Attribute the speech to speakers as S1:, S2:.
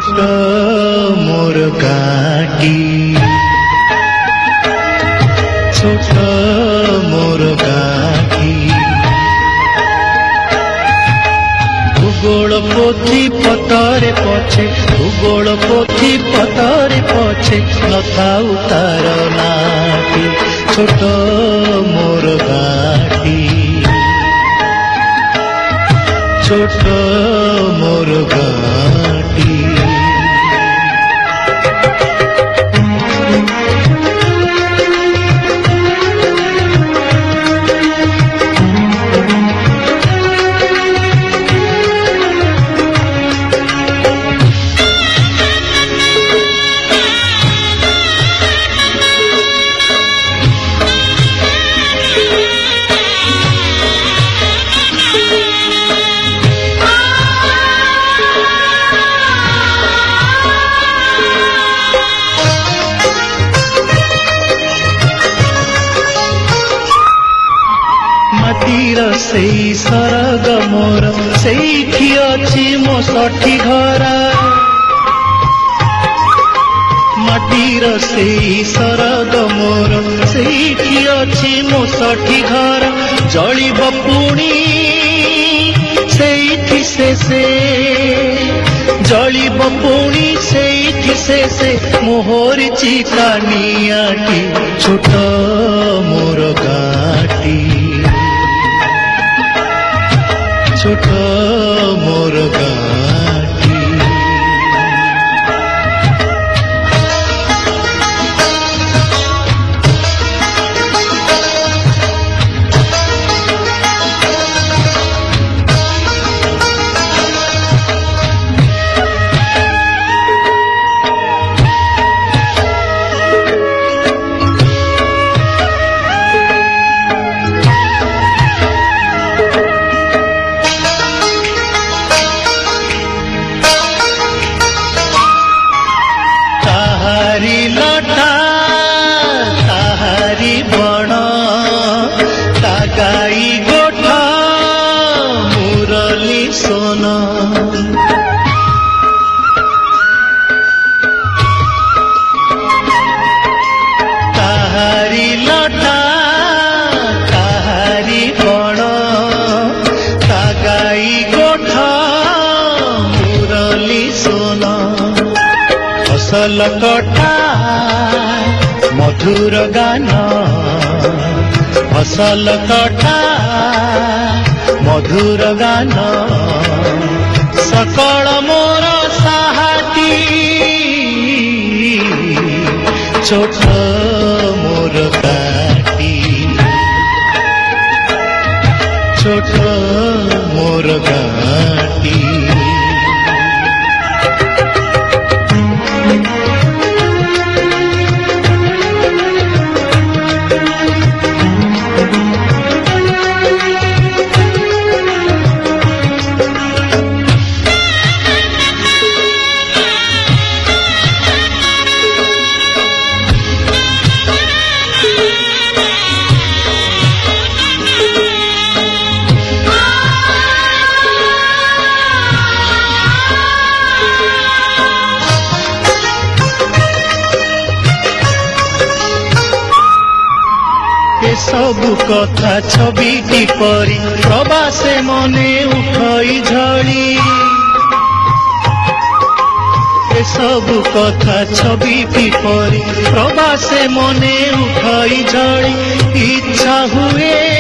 S1: ছোট মোর গাটি ছোট মোর গাটি ভূগোল পোথি পতরে পছে ভূগোল পোথি পতরে পছে নথাউ তার নাটি ছোট মোর গাটি ছোট মোর গাটি सेई सरग मोर सेठी अछि मो सठी घर माटीर सेई सरग मोर सेठी अछि मो सठी घर जलिब पुणी सेठी शेषे जलिब पुणी सेठी शेषे मोहर चिता नियाटी छोट मोर गाटी ছোট মোর গাটি लटा ताहारी बण गाई गोठा मुरली सोन ताहारी लटा ताहारी बण गाई गोठा मुरली सोन फसल कटा मधुर गान फसल कटा मधुर गान सकल मोर साहाती छोट मोर गाटी छोट मोर गाटी सबु कथा छवि किपरि प्रवासे मने उठई झड़ी सबु कथा छवि किपरि प्रवासे मने उठई झड़ी इच्छा हुए